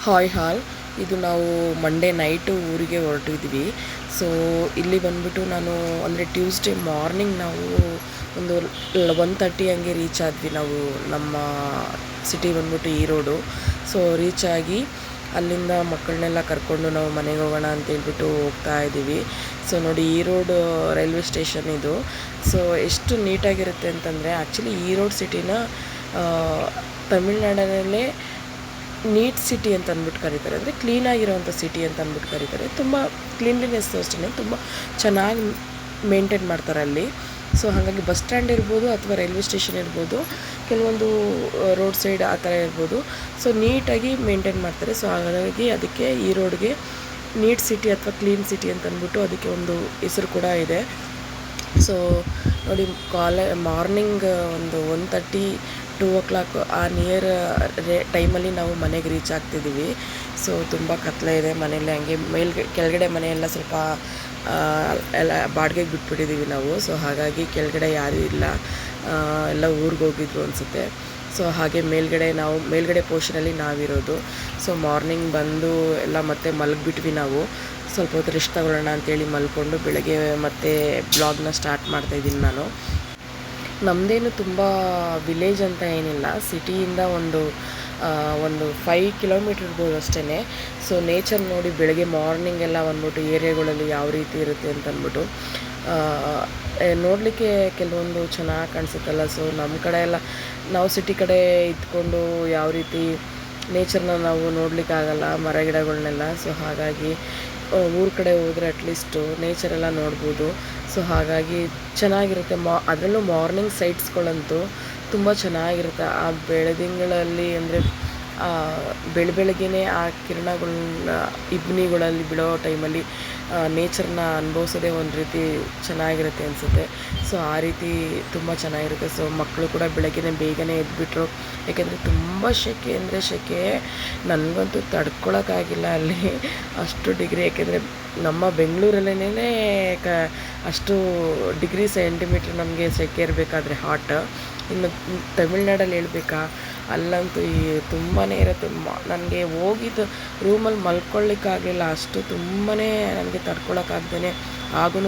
Hi ಹಾಲ್. ಇದು ನಾವು Monday night ಊರಿಗೆ ಹೊರಟಿದ್ವಿ. ಸೊ ಇಲ್ಲಿ ಬಂದ್ಬಿಟ್ಟು ನಾನು ಅಂದರೆ ಟ್ಯೂಸ್ಡೇ ಮಾರ್ನಿಂಗ್ ನಾವು ಒಂದು 1:30 ಹಂಗೆ ರೀಚ್ ಆದ್ವಿ ನಾವು ನಮ್ಮ ಸಿಟಿ ಬಂದ್ಬಿಟ್ಟು ಈರೋಡು. ಸೊ ರೀಚ್ ಆಗಿ ಅಲ್ಲಿಂದ ಮಕ್ಕಳನ್ನೆಲ್ಲ ಕರ್ಕೊಂಡು ನಾವು ಮನೆಗೆ ಹೋಗೋಣ ಅಂತೇಳ್ಬಿಟ್ಟು ಹೋಗ್ತಾ ಇದ್ದೀವಿ. ಸೊ ನೋಡಿ, ಈರೋಡು ರೈಲ್ವೆ ಸ್ಟೇಷನ್ ಇದು. ಸೊ ಎಷ್ಟು ನೀಟಾಗಿರುತ್ತೆ ಅಂತಂದರೆ, ಆ್ಯಕ್ಚುಲಿ ಈರೋಡ್ ಸಿಟಿನ ತಮಿಳ್ನಾಡಿನಲ್ಲೇ ನೀಟ್ ಸಿಟಿ ಅಂತ ಅಂದ್ಬಿಟ್ಟು ಕರೀತಾರೆ. ಅಂದರೆ ಕ್ಲೀನಾಗಿರೋವಂಥ ಸಿಟಿ ಅಂತ ಅಂದ್ಬಿಟ್ಟು ಕರೀತಾರೆ. ತುಂಬ ಕ್ಲೀನ್ಲಿನೆಸ್ ಅಷ್ಟೇ ತುಂಬ ಚೆನ್ನಾಗಿ ಮೇಂಟೈನ್ ಮಾಡ್ತಾರೆ ಅಲ್ಲಿ. ಸೊ ಹಾಗಾಗಿ ಬಸ್ ಸ್ಟ್ಯಾಂಡ್ ಇರ್ಬೋದು ಅಥವಾ ರೈಲ್ವೆ ಸ್ಟೇಷನ್ ಇರ್ಬೋದು, ಕೆಲವೊಂದು ರೋಡ್ ಸೈಡ್ ಆ ಥರ ಇರ್ಬೋದು. ಸೊ ನೀಟಾಗಿ ಮೇಂಟೈನ್ ಮಾಡ್ತಾರೆ. ಸೊ ಹಾಗಾಗಿ ಅದಕ್ಕೆ ಈ ರೋಡ್ಗೆ ನೀಟ್ ಸಿಟಿ ಅಥವಾ ಕ್ಲೀನ್ ಸಿಟಿ ಅಂತ ಅಂದ್ಬಿಟ್ಟು ಅದಕ್ಕೆ ಒಂದು ಹೆಸರು ಕೂಡ ಇದೆ. ಸೊ ನೋಡಿ, ಮಾರ್ನಿಂಗ್ ಒಂದು 1:30 2 o'clock ಆ ನಿಯರ್ ಟೈಮಲ್ಲಿ ನಾವು ಮನೆಗೆ ರೀಚ್ ಆಗ್ತಿದ್ದೀವಿ. ಸೊ ತುಂಬ ಕತ್ಲೆ ಇದೆ ಮನೇಲಿ. ಹಂಗೆ ಕೆಳಗಡೆ ಮನೆಯೆಲ್ಲ ಸ್ವಲ್ಪ ಎಲ್ಲ ಬಾಡಿಗೆಗೆ ಬಿಟ್ಬಿಟ್ಟಿದ್ದೀವಿ ನಾವು. ಸೊ ಹಾಗಾಗಿ ಕೆಳಗಡೆ ಯಾರೂ ಇಲ್ಲ, ಎಲ್ಲ ಊರಿಗೆ ಹೋಗಿದ್ರು ಅನಿಸುತ್ತೆ. ಸೊ ಹಾಗೆ ಮೇಲ್ಗಡೆ ಪೋರ್ಷನಲ್ಲಿ ನಾವಿರೋದು. ಸೊ ಮಾರ್ನಿಂಗ್ ಬಂದು ಎಲ್ಲ ಮತ್ತೆ ಮಲಗಿಬಿಟ್ವಿ ನಾವು. ಸ್ವಲ್ಪ ಹೊತ್ತು ರೆಸ್ಟ್ ತಗೊಳ್ಳೋಣ ಅಂತೇಳಿ ಮಲ್ಕೊಂಡು ಬೆಳಗ್ಗೆ ಮತ್ತೆ ಬ್ಲಾಗ್ನ ಸ್ಟಾರ್ಟ್ ಮಾಡ್ತಾಯಿದ್ದೀನಿ ನಾನು. ನಮ್ಮದೇನು ತುಂಬ ವಿಲೇಜ್ ಅಂತ ಏನಿಲ್ಲ, ಸಿಟಿಯಿಂದ ಒಂದು 5 ಕಿಲೋಮೀಟ್ರ್ ಇರ್ಬೋದು ಅಷ್ಟೇ. ಸೊ ನೇಚರ್ ನೋಡಿ, ಬೆಳಗ್ಗೆ ಮಾರ್ನಿಂಗ್ ಎಲ್ಲ ಬಂದ್ಬಿಟ್ಟು ಏರಿಯಾಗಳಲ್ಲಿ ಯಾವ ರೀತಿ ಇರುತ್ತೆ ಅಂತ ಅಂದ್ಬಿಟ್ಟು ನೋಡಲಿಕ್ಕೆ ಕೆಲವೊಂದು ಚೆನ್ನಾಗಿ ಕಾಣಿಸುತ್ತಲ್ಲ. ಸೊ ನಮ್ಮ ಕಡೆ ಎಲ್ಲ ನಾವು ಸಿಟಿ ಕಡೆ ಇದ್ಕೊಂಡು ಯಾವ ರೀತಿ ನೇಚರ್ನ ನಾವು ನೋಡಲಿಕ್ಕಾಗಲ್ಲ, ಮರ ಗಿಡಗಳನ್ನೆಲ್ಲ. ಸೊ ಹಾಗಾಗಿ ಊರ ಕಡೆ ಹೋದರೆ ಅಟ್ಲೀಸ್ಟು ನೇಚರೆಲ್ಲ ನೋಡ್ಬೋದು. ಸೊ ಹಾಗಾಗಿ ಚೆನ್ನಾಗಿರುತ್ತೆ. ಅದರಲ್ಲೂ ಮಾರ್ನಿಂಗ್ ಸೈಟ್ಸ್ಗಳಂತೂ ತುಂಬ ಚೆನ್ನಾಗಿರುತ್ತೆ. ಆ ಬೆಳದಿಂಗಳಲ್ಲಿ ಅಂದರೆ ಬೆಳಗ್ಗೆನೇ ಆ ಕಿರಣಗಳನ್ನ ಇಬ್ನಿಗಳಲ್ಲಿ ಬಿಡೋ ಟೈಮಲ್ಲಿ ನೇಚರ್ನ ಅನುಭವಿಸೋದೇ ಒಂದು ರೀತಿ ಚೆನ್ನಾಗಿರುತ್ತೆ ಅನಿಸುತ್ತೆ. ಸೊ ಆ ರೀತಿ ತುಂಬ ಚೆನ್ನಾಗಿರುತ್ತೆ. ಸೊ ಮಕ್ಕಳು ಕೂಡ ಬೆಳಗ್ಗೆನೇ ಬೇಗನೆ ಎದ್ಬಿಟ್ರು. ಯಾಕೆಂದರೆ ತುಂಬ ಸೆಕೆ ಅಂದರೆ ಸೆಕೆ, ನನಗಂತೂ ತಡ್ಕೊಳಕ್ಕಾಗಿಲ್ಲ ಅಲ್ಲಿ ಅಷ್ಟು ಡಿಗ್ರಿ. ಯಾಕೆಂದರೆ ನಮ್ಮ ಬೆಂಗಳೂರಲ್ಲೇ ಅಷ್ಟು ಡಿಗ್ರಿ ಸೆಂಟಿಮೀಟ್ರ್ ನಮಗೆ ಸೆಕೆ ಇರಬೇಕಾದ್ರೆ ಹಾಟ್, ಇನ್ನು ತಮಿಳ್ನಾಡಲ್ಲಿ ಹೇಳ್ಬೇಕಾ, ಅಲ್ಲಂತೂ ತುಂಬಾ ಇರುತ್ತೆ. ನನಗೆ ಹೋಗಿದ್ದು ರೂಮಲ್ಲಿ ಮಲ್ಕೊಳ್ಳಿಕ್ಕಾಗಲಿಲ್ಲ, ಅಷ್ಟು ತುಂಬಾ ನನಗೆ ತಡ್ಕೊಳಕ್ಕಾಗ್ದೇ ಹಾಗೂ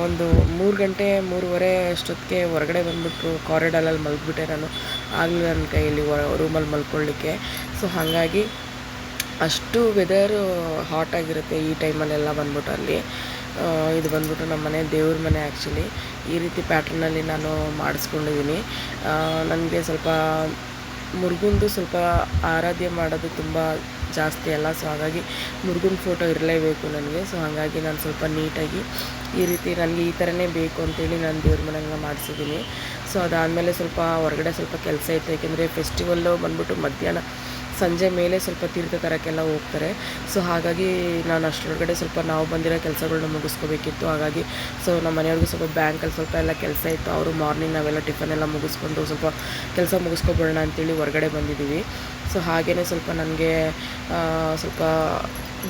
ಒಂದು 3 ಗಂಟೆ 3:30 ಅಷ್ಟೊತ್ತಿಗೆ ಹೊರಗಡೆ ಬಂದುಬಿಟ್ರು. ಕಾರಿಡಾರಲ್ಲಿ ಮಲಗಿಬಿಟ್ಟೆ ನಾನು, ಆಗಲಿಲ್ಲ ನನ್ನ ಕೈಯಲ್ಲಿ ರೂಮಲ್ಲಿ ಮಲ್ಕೊಳ್ಳಿಕ್ಕೆ. ಸೊ ಹಾಗಾಗಿ ಅಷ್ಟು ವೆದರು ಹಾಟಾಗಿರುತ್ತೆ ಈ ಟೈಮಲ್ಲೆಲ್ಲ ಬಂದ್ಬಿಟ್ಟು ಅಲ್ಲಿ. ಇದು ಬಂದ್ಬಿಟ್ಟು ನಮ್ಮ ಮನೆ ದೇವ್ರ ಮನೆ. ಆ್ಯಕ್ಚುಲಿ ಈ ರೀತಿ ಪ್ಯಾಟ್ರನಲ್ಲಿ ನಾನು ಮಾಡಿಸ್ಕೊಂಡಿದ್ದೀನಿ. ನನಗೆ ಸ್ವಲ್ಪ ಮುರುಗಂದು ಸ್ವಲ್ಪ ಆರಾಧ್ಯ ಮಾಡೋದು ತುಂಬ ಜಾಸ್ತಿ ಅಲ್ಲ. ಸೊ ಹಾಗಾಗಿ ಮುರುಗನ ಫೋಟೋ ಇರಲೇಬೇಕು ನನಗೆ. ಸೊ ಹಾಗಾಗಿ ನಾನು ಸ್ವಲ್ಪ ನೀಟಾಗಿ ಈ ರೀತಿ ನನಗೆ ಈ ಥರನೇ ಬೇಕು ಅಂತೇಳಿ ನಾನು ದೇವ್ರ ಮನೆಗೆ ಮಾಡಿಸಿದ್ದೀನಿ. ಸೊ ಅದಾದಮೇಲೆ ಸ್ವಲ್ಪ ಹೊರಗಡೆ ಸ್ವಲ್ಪ ಕೆಲಸ ಇತ್ತು. ಏಕೆಂದರೆ ಫೆಸ್ಟಿವಲ್ಲು ಬಂದ್ಬಿಟ್ಟು ಮಧ್ಯಾಹ್ನ ಸಂಜೆ ಮೇಲೆ ಸ್ವಲ್ಪ ತೀರ್ಥ ತರೋಕ್ಕೆಲ್ಲ ಹೋಗ್ತಾರೆ. ಸೊ ಹಾಗಾಗಿ ನಾನು ಅಷ್ಟರೊಳಗಡೆ ಸ್ವಲ್ಪ ನಾವು ಬಂದಿರೋ ಕೆಲಸಗಳ್ನ ಮುಗಿಸ್ಕೋಬೇಕಿತ್ತು. ಹಾಗಾಗಿ ಸೊ ನಮ್ಮ ಮನೆಯವ್ರಿಗೂ ಸ್ವಲ್ಪ ಬ್ಯಾಂಕಲ್ಲಿ ಸ್ವಲ್ಪ ಎಲ್ಲ ಕೆಲಸ ಇತ್ತು. ಅವರು ಮಾರ್ನಿಂಗ್ ನಾವೆಲ್ಲ ಟಿಫನ್ ಎಲ್ಲ ಮುಗಿಸ್ಕೊಂಡು ಸ್ವಲ್ಪ ಕೆಲಸ ಮುಗಿಸ್ಕೊಬಿಡೋಣ ಅಂತೇಳಿ ಹೊರಗಡೆ ಬಂದಿದ್ದೀವಿ. ಸೊ ಹಾಗೆಯೇ ಸ್ವಲ್ಪ ನನಗೆ ಸ್ವಲ್ಪ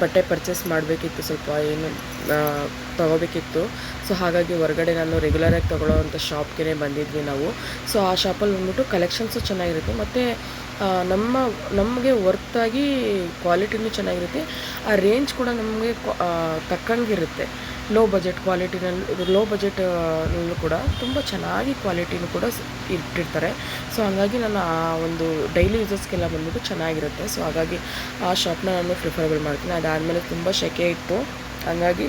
ಬಟ್ಟೆ ಪರ್ಚೇಸ್ ಮಾಡಬೇಕಿತ್ತು, ಸ್ವಲ್ಪ ಏನು ತೊಗೋಬೇಕಿತ್ತು. ಸೊ ಹಾಗಾಗಿ ಹೊರಗಡೆ ನಾನು ರೆಗ್ಯುಲರಾಗಿ ತೊಗೊಳ್ಳೋವಂಥ ಶಾಪ್ಗೆ ಬಂದಿದ್ವಿ ನಾವು. ಸೊ ಆ ಶಾಪಲ್ಲಿ ಬಂದ್ಬಿಟ್ಟು ಕಲೆಕ್ಷನ್ಸು ಚೆನ್ನಾಗಿರುತ್ತೆ, ಮತ್ತು ನಮಗೆ ವರ್ತಾಗಿ ಕ್ವಾಲಿಟಿನೂ ಚೆನ್ನಾಗಿರುತ್ತೆ. ಆ ರೇಂಜ್ ಕೂಡ ನಮಗೆ ತಕ್ಕಂಗಿರುತ್ತೆ. ಲೋ ಬಜೆಟ್ ಬಜೆಟ್ನಲ್ಲೂ ಕೂಡ ತುಂಬ ಚೆನ್ನಾಗಿ ಕ್ವಾಲಿಟಿನೂ ಕೂಡ ಇಟ್ಟಿರ್ತಾರೆ. ಸೊ ಹಾಗಾಗಿ ನಾನು ಆ ಒಂದು ಡೈಲಿ ಯೂಸಸ್ಗೆಲ್ಲ ಬಂದ್ಬಿಟ್ಟು ಚೆನ್ನಾಗಿರುತ್ತೆ. ಸೊ ಹಾಗಾಗಿ ಆ ಶಾಪ್ನ ನಾನು ಪ್ರಿಫರಬಲ್ ಮಾಡ್ತೀನಿ. ಅದಾದಮೇಲೆ ತುಂಬ ಸೆಕೆ ಇತ್ತು, ಹಾಗಾಗಿ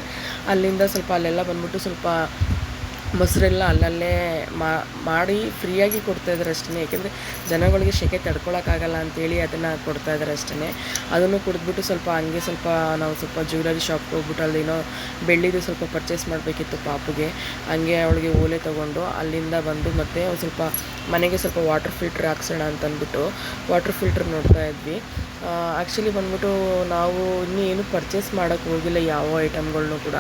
ಅಲ್ಲಿಂದ ಸ್ವಲ್ಪ ಅಲ್ಲೆಲ್ಲ ಬಂದ್ಬಿಟ್ಟು ಸ್ವಲ್ಪ ಮೊಸರೆಲ್ಲ ಅಲ್ಲಲ್ಲೇ ಮಾಡಿ ಫ್ರೀಯಾಗಿ ಕೊಡ್ತಾಯಿದ್ದಾರೆ ಅಷ್ಟೇ. ಏಕೆಂದರೆ ಜನಗಳಿಗೆ ಸೆಕೆ ತಡ್ಕೊಳಕ್ಕಾಗಲ್ಲ ಅಂತೇಳಿ ಅದನ್ನು ಕೊಡ್ತಾಯಿದ್ದಾರೆ ಅಷ್ಟೇ. ಅದನ್ನು ಕುಡಿದ್ಬಿಟ್ಟು ಸ್ವಲ್ಪ ಹಂಗೆ ಸ್ವಲ್ಪ ನಾವು ಸ್ವಲ್ಪ ಜ್ಯುವೆಲರಿ ಶಾಪ್ಗೆ ಹೋಗ್ಬಿಟ್ಟು ಅಲ್ಲಿನೋ ಬೆಳ್ಳಿದು ಸ್ವಲ್ಪ ಪರ್ಚೇಸ್ ಮಾಡಬೇಕಿತ್ತು ಪಾಪುಗೆ. ಹಂಗೆ ಅವಳಿಗೆ ಓಲೆ ತೊಗೊಂಡು ಅಲ್ಲಿಂದ ಬಂದು ಮತ್ತೆ ಒಂದು ಸ್ವಲ್ಪ ಮನೆಗೆ ಸ್ವಲ್ಪ ವಾಟರ್ ಫಿಲ್ಟ್ರ್ ಹಾಕ್ಸೋಣ ಅಂತಂದ್ಬಿಟ್ಟು ವಾಟರ್ ಫಿಲ್ಟ್ರ್ ನೋಡ್ತಾ ಇದ್ವಿ. ಆ್ಯಕ್ಚುಲಿ ಬಂದ್ಬಿಟ್ಟು ನಾವು ಇನ್ನೂ ಏನು ಪರ್ಚೇಸ್ ಮಾಡೋಕ್ಕೆ ಹೋಗಿಲ್ಲ ಯಾವ ಐಟಮ್ಗಳ್ನೂ ಕೂಡ.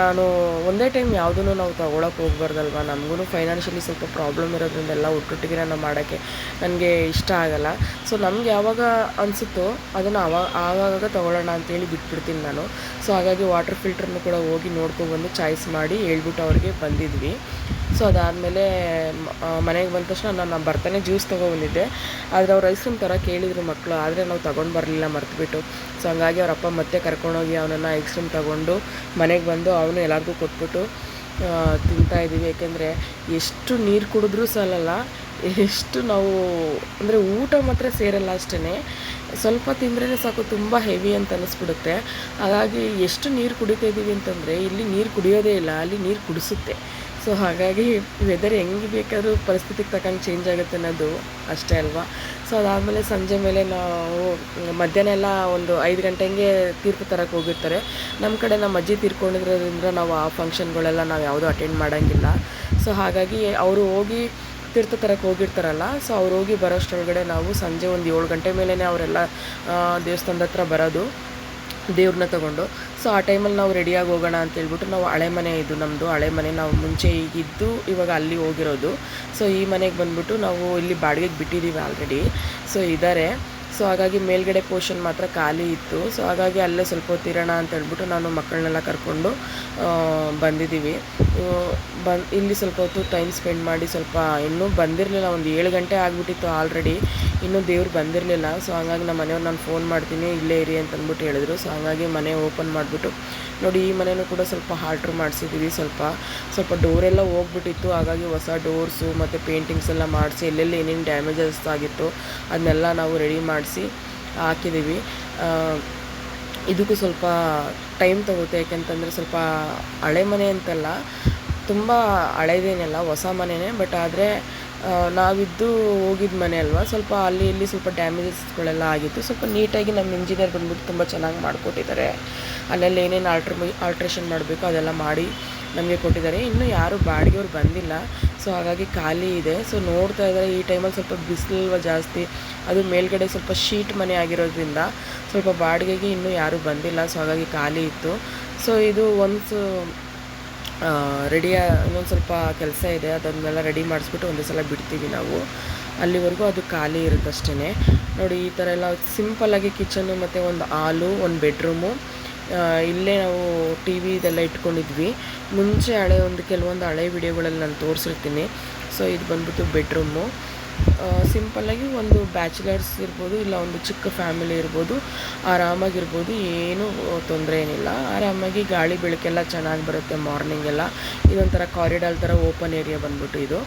ನಾನು ಒಂದೇ ಟೈಮ್ ಯಾವುದೂ ನಾವು ತೊಗೊಳಕ್ಕೆ ಹೋಗ್ಬಾರ್ದಲ್ವ. ನಮಗೂ ಫೈನಾನ್ಷಿಯಲಿ ಸ್ವಲ್ಪ ಪ್ರಾಬ್ಲಮ್ ಇರೋದ್ರಿಂದ ಎಲ್ಲ ಒಟ್ಟೊಟ್ಟಿಗೆ ನಾನು ಮಾಡೋಕ್ಕೆ ನನಗೆ ಇಷ್ಟ ಆಗಲ್ಲ. ಸೊ ನಮ್ಗೆ ಯಾವಾಗ ಅನಿಸುತ್ತೋ ಅದನ್ನು ಆವಾಗ ತೊಗೊಳ್ಳೋಣ ಅಂತೇಳಿ ಬಿಟ್ಬಿಡ್ತೀನಿ ನಾನು. ಸೊ ಹಾಗಾಗಿ ವಾಟರ್ ಫಿಲ್ಟ್ರನ್ನು ಕೂಡ ಹೋಗಿ ನೋಡ್ಕೊಬಂದು ಚಾಯ್ಸ್ ಮಾಡಿ ಹೇಳ್ಬಿಟ್ಟು ಅವ್ರಿಗೆ ಬಂದಿದ್ವಿ. ಸೊ ಅದಾದಮೇಲೆ ಮನೆಗೆ ಬಂದ ತಕ್ಷಣ ನಾನು ಬರ್ತಾನೆ ಜ್ಯೂಸ್ ತೊಗೊಬಂದಿದ್ದೆ. ಆದರೆ ಅವ್ರು ಐಸ್ ಕ್ರೀಮ್ ತರೋಕೆ ಕೇಳಿದರು ಮಕ್ಕಳು, ಆದರೆ ನಾವು ತೊಗೊಂಡು ಬರಲಿಲ್ಲ ಮರ್ತುಬಿಟ್ಟು. ಸೊ ಹಂಗಾಗಿ ಅವ್ರ ಅಪ್ಪ ಮತ್ತೆ ಕರ್ಕೊಂಡೋಗಿ ಅವನನ್ನು ಐಸ್ ಕ್ರೀಮ್ ತೊಗೊಂಡು ಮನೆಗೆ ಬಂದು ಅವನು ಎಲ್ಲರಿಗೂ ಕೊಟ್ಬಿಟ್ಟು ತಿಂತಾಯಿದ್ದೀವಿ. ಏಕೆಂದರೆ ಎಷ್ಟು ನೀರು ಕುಡಿದ್ರೂ ಸಾಲಲ್ಲ, ಎಷ್ಟು ನಾವು ಅಂದರೆ ಊಟ ಮಾತ್ರ ಸೇರಲ್ಲ ಅಷ್ಟೇ. ಸ್ವಲ್ಪ ತಿಂದ್ರೇ ಸಾಕು, ತುಂಬ ಹೆವಿ ಅಂತ ಅನ್ನಿಸ್ಬಿಡುತ್ತೆ. ಹಾಗಾಗಿ ಎಷ್ಟು ನೀರು ಕುಡಿತಾ ಇದ್ದೀವಿ ಅಂತಂದರೆ ಇಲ್ಲಿ ನೀರು ಕುಡಿಯೋದೇ ಇಲ್ಲ, ಅಲ್ಲಿ ನೀರು ಕುಡಿಸುತ್ತೆ. ಸೊ ಹಾಗಾಗಿ ವೆದರ್ ಹೆಂಗೆ ಬೇಕಾದ್ರೂ ಪರಿಸ್ಥಿತಿಗೆ ತಕ್ಕಂಗೆ ಚೇಂಜ್ ಆಗುತ್ತೆ ಅನ್ನೋದು ಅಷ್ಟೇ ಅಲ್ವಾ. ಸೊ ಅದಾದಮೇಲೆ ಸಂಜೆ ಮೇಲೆ ನಾವು ಮಧ್ಯಾಹ್ನ ಎಲ್ಲ ಒಂದು 5 ಗಂಟೆಗೆ ತೀರ್ಥ ತರಕ್ಕೆ ಹೋಗಿರ್ತಾರೆ. ನಮ್ಮ ಕಡೆ ನಮ್ಮ ಅಜ್ಜಿ ತೀರ್ಕೊಂಡಿರೋದ್ರಿಂದ ನಾವು ಆ ಫಂಕ್ಷನ್ಗಳೆಲ್ಲ ನಾವು ಯಾವುದೂ ಅಟೆಂಡ್ ಮಾಡೋಂಗಿಲ್ಲ. ಸೊ ಹಾಗಾಗಿ ಅವರು ಹೋಗಿ ತೀರ್ಥ ತರಕ್ಕೆ ಹೋಗಿರ್ತಾರಲ್ಲ, ಸೊ ಅವ್ರು ಹೋಗಿ ಬರೋಷ್ಟರೊಳಗಡೆ ನಾವು ಸಂಜೆ ಒಂದು 7 ಗಂಟೆ ಮೇಲೇ ಅವರೆಲ್ಲ ದೇವಸ್ಥಾನದ ಹತ್ರ ಬರೋದು ದೇವ್ರನ್ನ ತೊಗೊಂಡು. ಸೊ ಆ ಟೈಮಲ್ಲಿ ನಾವು ರೆಡಿಯಾಗಿ ಹೋಗೋಣ ಅಂತೇಳ್ಬಿಟ್ಟು ನಾವು ಹಳೆ ಮನೆ ಇದು ನಮ್ಮದು ಹಳೆ ಮನೆ, ನಾವು ಮುಂಚೆ ಈಗಿದ್ದು ಇವಾಗ ಅಲ್ಲಿ ಹೋಗಿರೋದು. ಸೊ ಈ ಮನೆಗೆ ಬಂದ್ಬಿಟ್ಟು ನಾವು ಇಲ್ಲಿ ಬಾಡಿಗೆಗೆ ಬಿಟ್ಟಿದ್ದೀವಿ ಆಲ್ರೆಡಿ. ಸೊ ಇದ್ದಾರೆ. ಸೊ ಹಾಗಾಗಿ ಮೇಲ್ಗಡೆ ಪೋರ್ಷನ್ ಮಾತ್ರ ಖಾಲಿ ಇತ್ತು. ಸೊ ಹಾಗಾಗಿ ಅಲ್ಲೇ ಸ್ವಲ್ಪ ಹೊತ್ತಿರೋಣ ಅಂತ ಹೇಳ್ಬಿಟ್ಟು ನಾನು ಮಕ್ಕಳನ್ನೆಲ್ಲ ಕರ್ಕೊಂಡು ಬಂದಿದ್ದೀವಿ. ಇಲ್ಲಿ ಸ್ವಲ್ಪ ಹೊತ್ತು ಟೈಮ್ ಸ್ಪೆಂಡ್ ಮಾಡಿ ಸ್ವಲ್ಪ ಇನ್ನೂ ಬಂದಿರಲಿಲ್ಲ, ಒಂದು 7 ಗಂಟೆ ಆಗಿಬಿಟ್ಟಿತ್ತು ಆಲ್ರೆಡಿ, ಇನ್ನೂ ದೇವ್ರು ಬಂದಿರಲಿಲ್ಲ. ಸೊ ಹಾಗಾಗಿ ನಮ್ಮ ಮನೆಯವ್ರು ನಾನು ಫೋನ್ ಮಾಡ್ತೀನಿ ಇಲ್ಲೇ ಇರಿ ಅಂತ ಅಂದ್ಬಿಟ್ಟು ಹೇಳಿದ್ರು. ಸೊ ಹಾಗಾಗಿ ಮನೆ ಓಪನ್ ಮಾಡಿಬಿಟ್ಟು ನೋಡಿ, ಈ ಮನೆಯೂ ಕೂಡ ಸ್ವಲ್ಪ ಆಲ್ಟ್ರ್ ಮಾಡಿಸಿದ್ದೀವಿ. ಸ್ವಲ್ಪ ಡೋರೆಲ್ಲ ಹೋಗ್ಬಿಟ್ಟಿತ್ತು, ಹಾಗಾಗಿ ಹೊಸ ಡೋರ್ಸು ಮತ್ತು ಪೇಂಟಿಂಗ್ಸ್ ಎಲ್ಲ ಮಾಡಿಸಿ ಎಲ್ಲೆಲ್ಲಿ ಏನೇನು ಡ್ಯಾಮೇಜಸ್ ಆಗಿತ್ತು ಅದನ್ನೆಲ್ಲ ನಾವು ರೆಡಿ ಮಾಡಿಸಿ ಹಾಕಿದ್ದೀವಿ. ಇದಕ್ಕೂ ಸ್ವಲ್ಪ ಟೈಮ್ ತಗುತ್ತೆ, ಯಾಕೆಂತಂದರೆ ಸ್ವಲ್ಪ ಹಳೆ ಮನೆ ಅಂತಲ್ಲ, ತುಂಬ ಹಳೇದೇನಲ್ಲ, ಹೊಸ ಮನೆಯೇ. ಬಟ್ ಆದರೆ ನಾವಿದ್ದು ಹೋಗಿದ್ದ ಮನೆ ಅಲ್ವಾ, ಸ್ವಲ್ಪ ಅಲ್ಲಿ ಇಲ್ಲಿ ಸ್ವಲ್ಪ ಡ್ಯಾಮೇಜಸ್ಗಳೆಲ್ಲ ಆಗಿತ್ತು. ಸ್ವಲ್ಪ ನೀಟಾಗಿ ನಮ್ಮ ಇಂಜಿನಿಯರ್ ಬಂದ್ಬಿಟ್ಟು ತುಂಬ ಚೆನ್ನಾಗಿ ಮಾಡಿಕೊಟ್ಟಿದ್ದಾರೆ. ಅಲ್ಲೆಲ್ಲ ಏನೇನು ಆಲ್ಟ್ರೇಷನ್ ಮಾಡಬೇಕು ಅದೆಲ್ಲ ಮಾಡಿ ನಮಗೆ ಕೊಟ್ಟಿದ್ದಾರೆ. ಇನ್ನೂ ಯಾರೂ ಬಾಡಿಗೆಯವ್ರು ಬಂದಿಲ್ಲ. ಸೊ ಹಾಗಾಗಿ ಖಾಲಿ ಇದೆ. ಸೊ ನೋಡ್ತಾ ಇದ್ದಾರೆ, ಈ ಟೈಮಲ್ಲಿ ಸ್ವಲ್ಪ ಬಿಸಿಲಲ್ವ ಜಾಸ್ತಿ, ಅದು ಮೇಲ್ಗಡೆ ಸ್ವಲ್ಪ ಶೀಟ್ ಮನೆ ಆಗಿರೋದ್ರಿಂದ ಸ್ವಲ್ಪ ಬಾಡಿಗೆಗೆ ಇನ್ನೂ ಯಾರೂ ಬಂದಿಲ್ಲ. ಸೊ ಹಾಗಾಗಿ ಖಾಲಿ ಇತ್ತು. ಸೊ ಇದು ಇನ್ನೊಂದು ಸ್ವಲ್ಪ ಕೆಲಸ ಇದೆ, ಅದನ್ನೆಲ್ಲ ರೆಡಿ ಮಾಡಿಸ್ಬಿಟ್ಟು ಒಂದೇ ಸಲ ಬಿಡ್ತೀವಿ ನಾವು. ಅಲ್ಲಿವರೆಗೂ ಅದು ಖಾಲಿ ಇರುತ್ತಷ್ಟೇ. ನೋಡಿ, ಈ ಥರ ಎಲ್ಲ ಸಿಂಪಲ್ಲಾಗಿ ಕಿಚನ್ನು ಮತ್ತು ಒಂದು ಹಾಲು, ಒಂದು ಬೆಡ್ರೂಮು, ಇಲ್ಲೇ ನಾವು ಟಿ ವಿ ಇದೆಲ್ಲ ಇಟ್ಕೊಂಡಿದ್ವಿ. ಮುಂಚೆ ಕೆಲವೊಂದು ಹಳೆ ವಿಡಿಯೋಗಳಲ್ಲಿ ನಾನು ತೋರಿಸಿರ್ತೀನಿ. ಸೊ ಇದು ಬಂದ್ಬಿಟ್ಟು ಬೆಡ್ರೂಮು. ಸಿಂಪಲ್ಲಾಗಿ ಒಂದು ಬ್ಯಾಚುಲರ್ಸ್ ಇರ್ಬೋದು, ಇಲ್ಲ ಒಂದು ಚಿಕ್ಕ ಫ್ಯಾಮಿಲಿ ಇರ್ಬೋದು, ಆರಾಮಾಗಿರ್ಬೋದು, ಏನೂ ತೊಂದರೆ ಏನಿಲ್ಲ. ಆರಾಮಾಗಿ ಗಾಳಿ ಬೆಳಕೆಲ್ಲ ಚೆನ್ನಾಗಿ ಬರುತ್ತೆ ಮಾರ್ನಿಂಗೆಲ್ಲ. ಇದೊಂಥರ ಕಾರಿಡಾರ್ ಥರ ಓಪನ್ ಏರಿಯಾ ಬಂದ್ಬಿಟ್ಟು ಇದು.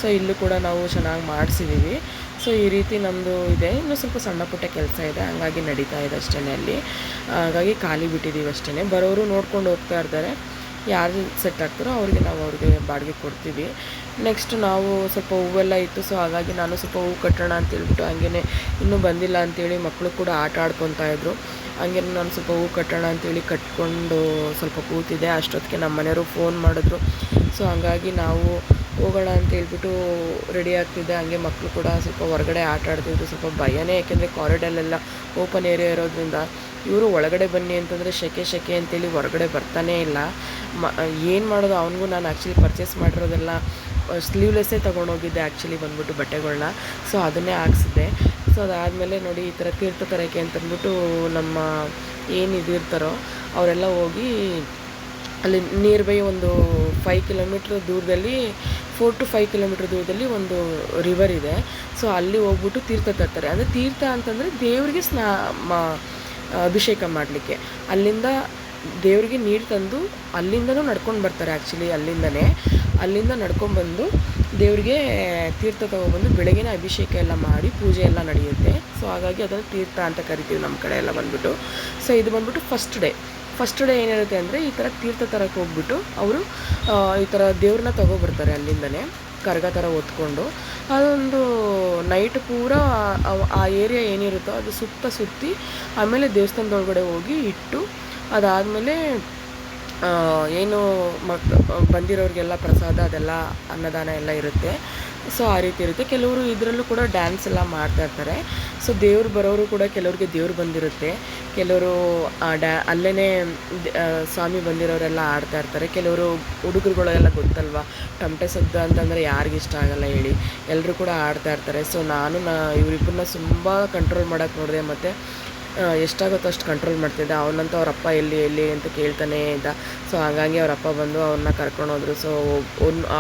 ಸೊ ಇಲ್ಲೂ ಕೂಡ ನಾವು ಚೆನ್ನಾಗಿ ಮಾಡಿಸಿದ್ದೀವಿ. ಸೊ ಈ ರೀತಿ ನಮ್ಮದು ಇದೆ. ಇನ್ನೂ ಸ್ವಲ್ಪ ಸಣ್ಣ ಪುಟ್ಟ ಕೆಲಸ ಇದೆ, ಹಾಗಾಗಿ ನಡೀತಾ ಇದೆ ಅಷ್ಟೇ ಅಲ್ಲಿ. ಹಾಗಾಗಿ ಖಾಲಿ ಬಿಟ್ಟಿದ್ದೀವಿ ಅಷ್ಟೇ. ಬರೋರು ನೋಡ್ಕೊಂಡು ಹೋಗ್ತಾ ಇರ್ತಾರೆ, ಯಾರು ಸೆಟ್ ಆಗ್ತಾರೋ ಅವ್ರಿಗೆ ಬಾಡಿಗೆ ಕೊಡ್ತೀವಿ. ನೆಕ್ಸ್ಟ್ ನಾವು ಸ್ವಲ್ಪ ಹೂವೆಲ್ಲ ಇತ್ತು. ಸೊ ಹಾಗಾಗಿ ನಾನು ಸ್ವಲ್ಪ ಹೂವು ಕಟ್ಟೋಣ ಅಂತೇಳ್ಬಿಟ್ಟು ಹಂಗೇ ಇನ್ನೂ ಬಂದಿಲ್ಲ ಅಂಥೇಳಿ ಮಕ್ಕಳು ಕೂಡ ಆಟ ಆಡ್ಕೊತಾಯಿದ್ರು. ಹಂಗೆ ನಾನು ಸ್ವಲ್ಪ ಹೂವು ಕಟ್ಟೋಣ ಅಂತೇಳಿ ಕಟ್ಕೊಂಡು ಸ್ವಲ್ಪ ಕೂತಿದ್ದೆ. ಅಷ್ಟೊತ್ತಿಗೆ ನಮ್ಮ ಮನೆಯವರು ಫೋನ್ ಮಾಡಿದ್ರು. ಸೊ ಹಾಗಾಗಿ ನಾವು ಹೋಗೋಣ ಅಂತೇಳ್ಬಿಟ್ಟು ರೆಡಿ ಆಗ್ತಿದ್ದೆ. ಹಂಗೆ ಮಕ್ಕಳು ಕೂಡ ಸ್ವಲ್ಪ ಹೊರಗಡೆ ಆಟ ಆಡ್ತಿದ್ರು. ಸ್ವಲ್ಪ ಭಯನೇ, ಯಾಕೆಂದರೆ ಕಾರಿಡಾರೆಲ್ಲ ಓಪನ್ ಏರಿಯಾ ಇರೋದ್ರಿಂದ ಇವರು ಒಳಗಡೆ ಬನ್ನಿ ಅಂತಂದರೆ ಸೆಕೆ ಅಂತೇಳಿ ಹೊರಗಡೆ ಬರ್ತಾನೇ ಇಲ್ಲ. ಏನು ಮಾಡೋದು, ಅವನಿಗೂ ನಾನು ಆ್ಯಕ್ಚುಲಿ ಪರ್ಚೇಸ್ ಮಾಡಿರೋದೆಲ್ಲ ಸ್ಲೀವ್ಲೆಸ್ಸೇ ತೊಗೊಂಡೋಗಿದ್ದೆ ಆ್ಯಕ್ಚುಲಿ ಬಂದ್ಬಿಟ್ಟು ಬಟ್ಟೆಗಳನ್ನ. ಸೊ ಅದನ್ನೇ ಹಾಕ್ಸಿದ್ದೆ. ಸೊ ಅದಾದಮೇಲೆ ನೋಡಿ, ಈ ಥರ ತೀರ್ಥ ತರಕ್ಕೆ ಅಂತಂದ್ಬಿಟ್ಟು ನಮ್ಮ ಏನು ಇದಿರ್ತಾರೋ ಅವರೆಲ್ಲ ಹೋಗಿ ಅಲ್ಲಿ ನಿಯರ್ ಬೈ ಒಂದು 5 ಕಿಲೋಮೀಟ್ರ್ ದೂರದಲ್ಲಿ, 4 to 5 ಕಿಲೋಮೀಟ್ರ್ ದೂರದಲ್ಲಿ ಒಂದು ರಿವರ್ ಇದೆ. ಸೊ ಅಲ್ಲಿ ಹೋಗ್ಬಿಟ್ಟು ತೀರ್ಥ ತರ್ತಾರೆ. ಅಂದರೆ ತೀರ್ಥ ಅಂತಂದರೆ ದೇವರಿಗೆ ಅಭಿಷೇಕ ಮಾಡಲಿಕ್ಕೆ. ಅಲ್ಲಿಂದ ದೇವರಿಗೆ ನೀರು ತಂದು ಅಲ್ಲಿಂದನೂ ನಡ್ಕೊಂಡು ಬರ್ತಾರೆ. ಆ್ಯಕ್ಚುಲಿ ಅಲ್ಲಿಂದ ನಡ್ಕೊಂಡ್ಬಂದು ದೇವರಿಗೆ ತೀರ್ಥ ತೊಗೊಬಂದು ಬೆಳಗ್ಗೆನೇ ಅಭಿಷೇಕ ಎಲ್ಲ ಮಾಡಿ ಪೂಜೆ ಎಲ್ಲ ನಡೆಯುತ್ತೆ. ಸೊ ಹಾಗಾಗಿ ಅದನ್ನು ತೀರ್ಥ ಅಂತ ಕರಿತೀವಿ ನಮ್ಮ ಕಡೆ ಎಲ್ಲ ಬಂದ್ಬಿಟ್ಟು. ಸೊ ಇದು ಬಂದ್ಬಿಟ್ಟು ಫಸ್ಟ್ ಡೇ ಏನಿರುತ್ತೆ ಅಂದರೆ, ಈ ಥರ ತೀರ್ಥ ತರಕ್ಕೆ ಹೋಗ್ಬಿಟ್ಟು ಅವರು ಈ ಥರ ದೇವ್ರನ್ನ ತೊಗೊಬರ್ತಾರೆ ಅಲ್ಲಿಂದನೇ ಕರ್ಗ ಥರ ಹೊತ್ಕೊಂಡು. ಅದೊಂದು ನೈಟ್ ಪೂರ ಆ ಏರಿಯಾ ಏನಿರುತ್ತೋ ಅದು ಸುತ್ತಿ ಆಮೇಲೆ ದೇವಸ್ಥಾನದೊಳಗಡೆ ಹೋಗಿ ಇಟ್ಟು, ಅದಾದಮೇಲೆ ಏನು ಬಂದಿರೋರಿಗೆಲ್ಲ ಪ್ರಸಾದ ಅದೆಲ್ಲ ಅನ್ನದಾನ ಎಲ್ಲ ಇರುತ್ತೆ. ಸೊ ಆ ರೀತಿ ಇರುತ್ತೆ. ಕೆಲವರು ಇದರಲ್ಲೂ ಕೂಡ ಡ್ಯಾನ್ಸ್ ಎಲ್ಲ ಮಾಡ್ತಾಯಿರ್ತಾರೆ. ಸೊ ದೇವ್ರು ಬರೋರು ಕೂಡ ಕೆಲವ್ರಿಗೆ ದೇವ್ರು ಬಂದಿರುತ್ತೆ, ಕೆಲವರು ಅಲ್ಲೇ ಸ್ವಾಮಿ ಬಂದಿರೋರೆಲ್ಲ ಆಡ್ತಾಯಿರ್ತಾರೆ. ಕೆಲವರು ಹುಡುಗರುಗಳೆಲ್ಲ ಗೊತ್ತಲ್ವ, ಟಮಟೆ ಸದ್ದ ಅಂತಂದರೆ ಯಾರಿಗಿಷ್ಟ ಆಗಲ್ಲ ಹೇಳಿ, ಎಲ್ಲರೂ ಕೂಡ ಆಡ್ತಾಯಿರ್ತಾರೆ. ಸೊ ನಾನು ಇವರಿಬ್ಬರನ್ನ ತುಂಬ ಕಂಟ್ರೋಲ್ ಮಾಡೋಕ್ಕೆ ನೋಡಿದೆ. ಮತ್ತು ಎಷ್ಟಾಗುತ್ತೋ ಅಷ್ಟು ಕಂಟ್ರೋಲ್ ಮಾಡ್ತಿದ್ದೆ. ಅವನಂತೂ ಅವ್ರ ಅಪ್ಪ ಎಲ್ಲಿ ಅಂತ ಕೇಳ್ತಾನೇ ಇದ್ದ. ಸೊ ಹಾಗಾಗಿ ಅವ್ರ ಅಪ್ಪ ಬಂದು ಅವ್ರನ್ನ ಕರ್ಕೊಂಡೋದ್ರು. ಸೊ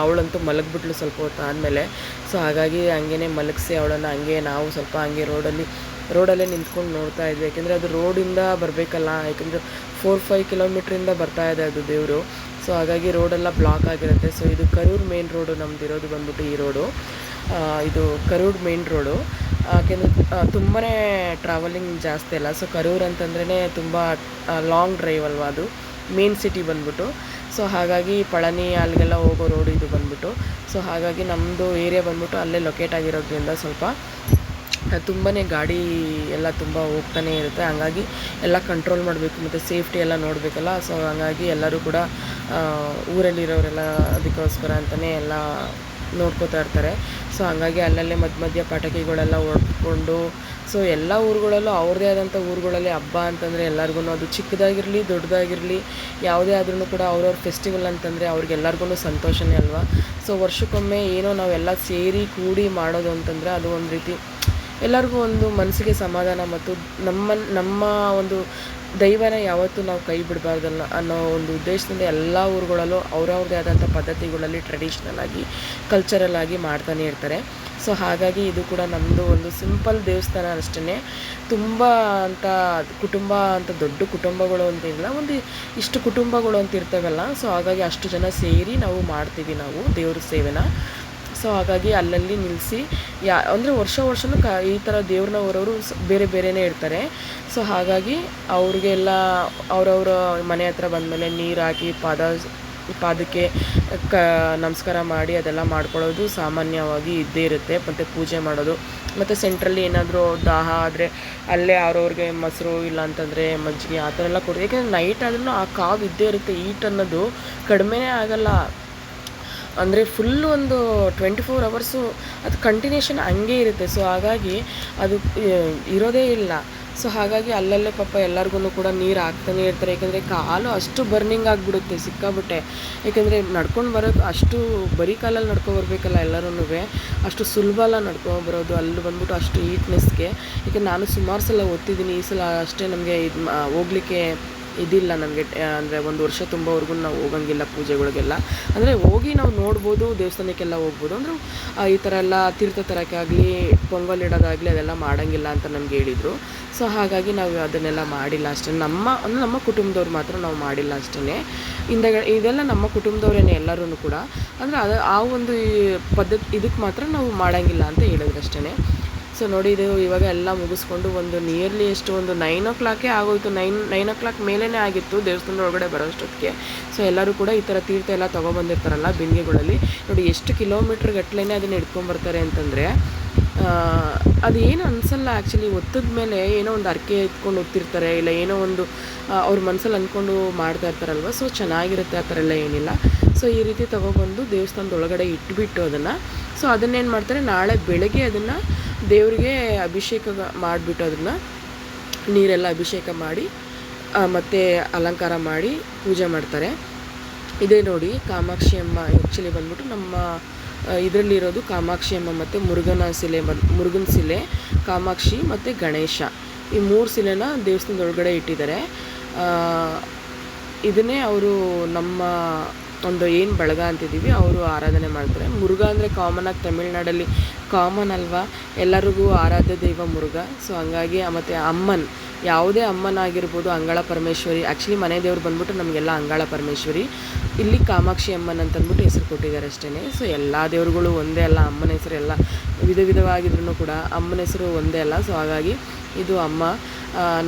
ಅವಳಂತೂ ಮಲಗಿಬಿಟ್ಲು ಸ್ವಲ್ಪ ಹೊತ್ತು ಆದಮೇಲೆ. ಸೊ ಹಾಗಾಗಿ ಹಂಗೇ ಮಲಗಿಸಿ ಅವಳನ್ನು ಹಂಗೆ ನಾವು ಸ್ವಲ್ಪ ಹಂಗೆ ರೋಡಲ್ಲೇ ನಿಂತ್ಕೊಂಡು ನೋಡ್ತಾ ಇದ್ವಿ. ಯಾಕೆಂದರೆ ಅದು ರೋಡಿಂದ ಬರಬೇಕಲ್ಲ, ಯಾಕೆಂದರೆ 4-5 ಕಿಲೋಮೀಟ್ರಿಂದ ಬರ್ತಾ ಇದೆ ಅದು ದೇವರು. ಸೊ ಹಾಗಾಗಿ ರೋಡೆಲ್ಲ ಬ್ಲಾಕ್ ಆಗಿರುತ್ತೆ. ಸೊ ಇದು ಕರೂರು ಮೇನ್ ರೋಡು, ನಮ್ದು ಇರೋದು ಬಂದ್ಬಿಟ್ಟು ಈ ರೋಡು. ಇದು ಕರೂರು ಮೇನ್ ರೋಡು. ಯಾಕೆಂದರೆ ತುಂಬಾ ಟ್ರಾವೆಲಿಂಗ್ ಜಾಸ್ತಿ ಅಲ್ಲ. ಸೊ ಕರೂರು ಅಂತಂದ್ರೇ ತುಂಬ ಲಾಂಗ್ ಡ್ರೈವ್ ಅಲ್ವಾ ಅದು, ಮೇನ್ ಸಿಟಿ ಬಂದ್ಬಿಟ್ಟು. ಸೊ ಹಾಗಾಗಿ ಪಳನಿ ಅಲ್ಲಿಗೆಲ್ಲ ಹೋಗೋ ರೋಡು ಇದು ಬಂದ್ಬಿಟ್ಟು. ಸೊ ಹಾಗಾಗಿ ನಮ್ಮದು ಏರಿಯಾ ಬಂದ್ಬಿಟ್ಟು ಅಲ್ಲೇ ಲೊಕೇಟ್ ಆಗಿರೋದ್ರಿಂದ ಸ್ವಲ್ಪ ತುಂಬಾ ಗಾಡಿ ಎಲ್ಲ ತುಂಬ ಹೋಗ್ತಾನೆ ಇರುತ್ತೆ. ಹಂಗಾಗಿ ಎಲ್ಲ ಕಂಟ್ರೋಲ್ ಮಾಡಬೇಕು ಮತ್ತು ಸೇಫ್ಟಿ ಎಲ್ಲ ನೋಡಬೇಕಲ್ಲ. ಸೊ ಹಂಗಾಗಿ ಎಲ್ಲರೂ ಕೂಡ ಊರಲ್ಲಿರೋರೆಲ್ಲ ಅದಕ್ಕೋಸ್ಕರ ಅಂತಲೇ ಎಲ್ಲ ನೋಡ್ಕೋತಾ ಇರ್ತಾರೆ. ಸೊ ಹಂಗಾಗಿ ಅಲ್ಲಲ್ಲೇ ಮಧ್ಯ ಪಟಾಕಿಗಳೆಲ್ಲ ಹೊಡ್ಕೊಂಡು, ಸೊ ಎಲ್ಲ ಊರುಗಳಲ್ಲೂ ಅವ್ರದ್ದೇ ಆದಂಥ ಊರುಗಳಲ್ಲಿ ಹಬ್ಬ ಅಂತಂದರೆ ಎಲ್ಲರಿಗೂ ಅದು ಚಿಕ್ಕದಾಗಿರಲಿ ದೊಡ್ಡದಾಗಿರಲಿ ಯಾವುದೇ ಆದ್ರೂ ಕೂಡ ಅವ್ರವ್ರ ಫೆಸ್ಟಿವಲ್ ಅಂತಂದರೆ ಅವ್ರಿಗೆಲ್ಲರಿಗೂ ಸಂತೋಷನೇ ಅಲ್ವಾ. ಸೊ ವರ್ಷಕ್ಕೊಮ್ಮೆ ಏನೋ ನಾವೆಲ್ಲ ಸೇರಿ ಕೂಡಿ ಮಾಡೋದು ಅಂತಂದರೆ ಅದು ಒಂದು ರೀತಿ ಎಲ್ಲರಿಗೂ ಒಂದು ಮನಸ್ಸಿಗೆ ಸಮಾಧಾನ ಮತ್ತು ನಮ್ಮ ಒಂದು ದೈವನ ಯಾವತ್ತೂ ನಾವು ಕೈ ಬಿಡಬಾರ್ದಲ್ಲ ಅನ್ನೋ ಒಂದು ಉದ್ದೇಶದಿಂದ ಎಲ್ಲ ಊರುಗಳಲ್ಲೂ ಅವ್ರವ್ರದ್ದೇ ಆದಂಥ ಪದ್ಧತಿಗಳಲ್ಲಿ ಟ್ರೆಡಿಷ್ನಲ್ ಆಗಿ ಕಲ್ಚರಲ್ ಆಗಿ ಮಾಡ್ತಾನೆ ಇರ್ತಾರೆ. ಸೊ ಹಾಗಾಗಿ ಇದು ಕೂಡ ನಮ್ಮದು ಒಂದು ಸಿಂಪಲ್ ದೇವಸ್ಥಾನ ಅಷ್ಟೇ. ತುಂಬ ಅಂತ ಕುಟುಂಬ ಅಂತ ದೊಡ್ಡ ಕುಟುಂಬಗಳು ಅಂತಿಲ್ಲ, ಒಂದು ಇಷ್ಟು ಕುಟುಂಬಗಳು ಅಂತ ಇರ್ತವಲ್ಲ. ಸೊ ಹಾಗಾಗಿ ಅಷ್ಟು ಜನ ಸೇರಿ ನಾವು ಮಾಡ್ತೀವಿ ನಾವು ದೇವ್ರ ಸೇವೆನ. ಸೊ ಹಾಗಾಗಿ ಅಲ್ಲಲ್ಲಿ ನಿಲ್ಲಿಸಿ ಅಂದರೆ ವರ್ಷವೂ ಈ ಥರ ದೇವ್ರನ್ನ ಹೊರೋರು ಬೇರೆ ಬೇರೆಯೇ ಇರ್ತಾರೆ. ಸೊ ಹಾಗಾಗಿ ಅವ್ರಿಗೆಲ್ಲ ಅವರವರ ಮನೆ ಹತ್ರ ಬಂದಮೇಲೆ ನೀರು ಹಾಕಿ ಪಾದಕ್ಕೆ ನಮಸ್ಕಾರ ಮಾಡಿ ಅದೆಲ್ಲ ಮಾಡ್ಕೊಳ್ಳೋದು ಸಾಮಾನ್ಯವಾಗಿ ಇದ್ದೇ ಇರುತ್ತೆ. ಮತ್ತು ಪೂಜೆ ಮಾಡೋದು, ಮತ್ತು ಸೆಂಟ್ರಲ್ಲಿ ಏನಾದರೂ ದಾಹ ಆದರೆ ಅಲ್ಲೇ ಅವ್ರವ್ರಿಗೆ ಮೊಸರು ಇಲ್ಲ ಅಂತಂದರೆ ಮಜ್ಜಿಗೆ ಆ ಥರ ಎಲ್ಲ ಕೊಡೋದು. ಯಾಕೆಂದರೆ ನೈಟ್ ಆದ್ರೂ ಆ ಕಾವು ಇದ್ದೇ ಇರುತ್ತೆ. ಈಟ್ ಅನ್ನೋದು ಕಡಿಮೆನೇ ಆಗಲ್ಲ. ಅಂದರೆ ಫುಲ್ಲು ಒಂದು 24 ಅವರ್ಸು ಅದು ಕಂಟಿನ್ಯೂಷನ್ ಹಂಗೆ ಇರುತ್ತೆ. ಸೊ ಹಾಗಾಗಿ ಅದು ಇರೋದೇ ಇಲ್ಲ. ಸೊ ಹಾಗಾಗಿ ಅಲ್ಲಲ್ಲೇ ಪಾಪ ಎಲ್ಲರಿಗೂ ಕೂಡ ನೀರು ಹಾಕ್ತಾನೆ ಇರ್ತಾರೆ. ಯಾಕೆಂದರೆ ಕಾಲು ಅಷ್ಟು ಬರ್ನಿಂಗ್ ಆಗಿಬಿಡುತ್ತೆ ಸಿಕ್ಕಾಬಿಟ್ಟೆ. ಯಾಕೆಂದರೆ ನಡ್ಕೊಂಡು ಬರೋದು ಅಷ್ಟು ಬರೀ ಕಾಲಲ್ಲಿ ನಡ್ಕೊಬರ್ಬೇಕಲ್ಲ ಎಲ್ಲರೂ, ಅಷ್ಟು ಸುಲಭ ಅಲ್ಲ ನಡ್ಕೊಬರೋದು ಅಲ್ಲಿ ಬಂದ್ಬಿಟ್ಟು ಅಷ್ಟು ಹೀಟ್ನೆಸ್ಗೆ. ಯಾಕೆಂದರೆ ನಾನು ಸುಮಾರು ಸಲ ಓದ್ತಿದ್ದೀನಿ, ಈ ಸಲ ಅಷ್ಟೇ ನಮಗೆ ಹೋಗ್ಲಿಕ್ಕೆ ಇದಿಲ್ಲ ನನಗೆ. ಅಂದರೆ 1 ವರ್ಷ ತುಂಬವರೆಗೂ ನಾವು ಹೋಗಂಗಿಲ್ಲ ಪೂಜೆಗಳಿಗೆಲ್ಲ. ಅಂದರೆ ಹೋಗಿ ನಾವು ನೋಡ್ಬೋದು, ದೇವಸ್ಥಾನಕ್ಕೆಲ್ಲ ಹೋಗ್ಬೋದು. ಅಂದ್ರೆ ಈ ಥರ ಎಲ್ಲ ತೀರ್ಥ ತರೋಕ್ಕೆ ಆಗಲಿ ಪೊಂಗಲ್ ಇಡೋದಾಗಲಿ ಅದೆಲ್ಲ ಮಾಡೋಂಗಿಲ್ಲ ಅಂತ ನಮ್ಗೆ ಹೇಳಿದರು. ಸೊ ಹಾಗಾಗಿ ನಾವು ಅದನ್ನೆಲ್ಲ ಮಾಡಿಲ್ಲ ಅಷ್ಟೇ. ನಮ್ಮ ಕುಟುಂಬದವ್ರು ಮಾತ್ರ ನಾವು ಮಾಡಿಲ್ಲ ಅಷ್ಟೇ. ಇದೆಲ್ಲ ನಮ್ಮ ಕುಟುಂಬದವರೇನೆ ಎಲ್ಲರೂ ಕೂಡ. ಅಂದರೆ ಆ ಒಂದು ಇದಕ್ಕೆ ಮಾತ್ರ ನಾವು ಮಾಡೋಂಗಿಲ್ಲ ಅಂತ ಹೇಳಿದ್ರು ಅಷ್ಟೇ. ಸೊ ನೋಡಿ, ಇದು ಇವಾಗ ಎಲ್ಲ ಮುಗಿಸ್ಕೊಂಡು ಒಂದು ನಿಯರ್ಲಿ ಒಂದು 9 o'clock ಆಗೋಯಿತು. 9 o'clock ಮೇಲೇ ಆಗಿತ್ತು ದೇವಸ್ಥಾನದ ಒಳಗಡೆ ಬರೋಷ್ಟೊತ್ತಿಗೆ. ಸೊ ಎಲ್ಲರೂ ಕೂಡ ಈ ಥರ ತೀರ್ಥ ಎಲ್ಲ ತೊಗೊಬಂದಿರ್ತಾರಲ್ಲ ಬಿಂದಿಗೆಗಳಲ್ಲಿ, ನೋಡಿ ಎಷ್ಟು ಕಿಲೋಮೀಟ್ರ್ ಗಟ್ಟಲೆ ಅದನ್ನು ಇಟ್ಕೊಂಬರ್ತಾರೆ ಅಂತಂದರೆ ಅದು ಏನು ಅನಿಸಲ್ಲ ಆ್ಯಕ್ಚುಲಿ. ಒತ್ತದ ಮೇಲೆ ಏನೋ ಒಂದು ಅರ್ಕೆ ಎತ್ಕೊಂಡು ಒತ್ತಿರ್ತಾರೆ, ಇಲ್ಲ ಏನೋ ಒಂದು ಅವ್ರ ಮನಸ್ಸಲ್ಲಿ ಅಂದ್ಕೊಂಡು ಮಾಡ್ತಾ ಇರ್ತಾರಲ್ವ. ಸೊ ಚೆನ್ನಾಗಿರುತ್ತೆ, ಆ ಥರ ಎಲ್ಲ ಏನಿಲ್ಲ. ಸೊ ಈ ರೀತಿ ತೊಗೊಬಂದು ದೇವಸ್ಥಾನದ ಒಳಗಡೆ ಇಟ್ಬಿಟ್ಟು ಅದನ್ನು, ಸೊ ಅದನ್ನೇನು ಮಾಡ್ತಾರೆ, ನಾಳೆ ಬೆಳಗ್ಗೆ ಅದನ್ನು ದೇವರಿಗೆ ಅಭಿಷೇಕ ಮಾಡಿಬಿಟ್ಟು ಅದನ್ನು ನೀರೆಲ್ಲ ಅಭಿಷೇಕ ಮಾಡಿ ಮತ್ತು ಅಲಂಕಾರ ಮಾಡಿ ಪೂಜೆ ಮಾಡ್ತಾರೆ. ಇದೇ ನೋಡಿ ಕಾಮಾಕ್ಷಿ ಅಮ್ಮ. ಆ್ಯಕ್ಚುಲಿ ಬಂದ್ಬಿಟ್ಟು ನಮ್ಮ ಇದರಲ್ಲಿರೋದು ಕಾಮಾಕ್ಷಿ ಅಮ್ಮ ಮತ್ತು ಮುರುಗನ ಶಿಲೆ, ಕಾಮಾಕ್ಷಿ ಮತ್ತು ಗಣೇಶ, ಈ 3 ಶಿಲೆನ ದೇವಸ್ಥಾನದ ಒಳಗಡೆ ಇಟ್ಟಿದ್ದಾರೆ. ಇದನ್ನೇ ಅವರು ನಮ್ಮ ಒಂದು ಏನು ಬಳಗ ಅಂತಿದ್ದೀವಿ ಅವರು ಆರಾಧನೆ ಮಾಡ್ತಾರೆ. ಮುರುಘ ಅಂದರೆ ಕಾಮನಾಗಿ ತಮಿಳ್ನಾಡಲ್ಲಿ ಕಾಮನ್ ಅಲ್ವಾ, ಎಲ್ಲರಿಗೂ ಆರಾಧ್ಯ ದೈವ ಮುರುಘ. ಸೊ ಹಂಗಾಗಿ ಮತ್ತು ಅಮ್ಮನ್, ಯಾವುದೇ ಅಮ್ಮನಾಗಿರ್ಬೋದು, ಅಂಗಳ ಪರಮೇಶ್ವರಿ. ಆ್ಯಕ್ಚುಲಿ ಮನೆ ದೇವ್ರು ಬಂದ್ಬಿಟ್ಟು ನಮಗೆಲ್ಲ ಅಂಗಳ ಪರಮೇಶ್ವರಿ. ಇಲ್ಲಿ ಕಾಮಾಕ್ಷಿ ಅಮ್ಮನ್ ಅಂತಂದ್ಬಿಟ್ಟು ಹೆಸರು ಕೊಟ್ಟಿದ್ದಾರೆ ಅಷ್ಟೇ. ಸೊ ಎಲ್ಲ ದೇವ್ರುಗಳು ಒಂದೇ ಅಲ್ಲ, ಅಮ್ಮನ ಹೆಸರು ಎಲ್ಲ ವಿಧವಾಗಿದ್ರೂ ಕೂಡ ಅಮ್ಮನ ಹೆಸರು ಒಂದೇ ಅಲ್ಲ. ಸೊ ಹಾಗಾಗಿ ಇದು ಅಮ್ಮ.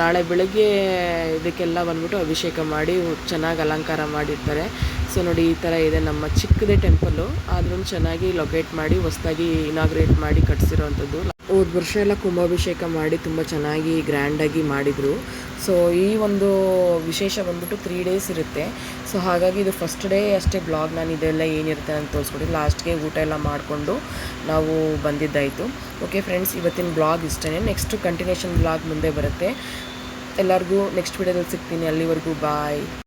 ನಾಳೆ ಬೆಳಗ್ಗೆ ಇದಕ್ಕೆಲ್ಲ ಬಂದ್ಬಿಟ್ಟು ಅಭಿಷೇಕ ಮಾಡಿ ಚೆನ್ನಾಗಿ ಅಲಂಕಾರ ಮಾಡಿರ್ತಾರೆ. ಸೊ ನೋಡಿ, ಈ ಥರ ಇದೆ ನಮ್ಮ ಚಿಕ್ಕದೇ ಟೆಂಪಲ್ಲು, ಆದ್ರೂ ಚೆನ್ನಾಗಿ ಲೊಕೇಟ್ ಮಾಡಿ ಹೊಸದಾಗಿ ಇನಾಗ್ರೇಟ್ ಮಾಡಿ ಕಟ್ಸಿರೋವಂಥದ್ದು. ಹೋದ ವರ್ಷ ಎಲ್ಲ ಕುಂಭಾಭಿಷೇಕ ಮಾಡಿ ತುಂಬ ಚೆನ್ನಾಗಿ ಗ್ರ್ಯಾಂಡಾಗಿ ಮಾಡಿದರು. ಸೊ ಈ ಒಂದು ವಿಶೇಷ ಬಂದ್ಬಿಟ್ಟು 3 days ಇರುತ್ತೆ. ಸೊ ಹಾಗಾಗಿ ಇದು ಫಸ್ಟ್ ಡೇ ಅಷ್ಟೇ ಬ್ಲಾಗ್ ನಾನು ಇದೆಲ್ಲ ಏನಿರುತ್ತೆ ಅಂತ ತೋರಿಸ್ಕೊಡಿ. ಲಾಸ್ಟ್ಗೆ ಊಟ ಎಲ್ಲ ಮಾಡಿಕೊಂಡು ನಾವು ಬಂದಿದ್ದಾಯಿತು. ಓಕೆ ಫ್ರೆಂಡ್ಸ್, ಇವತ್ತಿನ ಬ್ಲಾಗ್ ಇಷ್ಟೇ. ನೆಕ್ಸ್ಟ್ ಕಂಟಿನ್ಯೂಷನ್ ಬ್ಲಾಗ್ ಮುಂದೆ ಬರುತ್ತೆ. ಎಲ್ಲರಿಗೂ ನೆಕ್ಸ್ಟ್ ವಿಡಿಯೋದಲ್ಲಿ ಸಿಗ್ತೀನಿ. ಅಲ್ಲಿವರೆಗೂ ಬಾಯ್.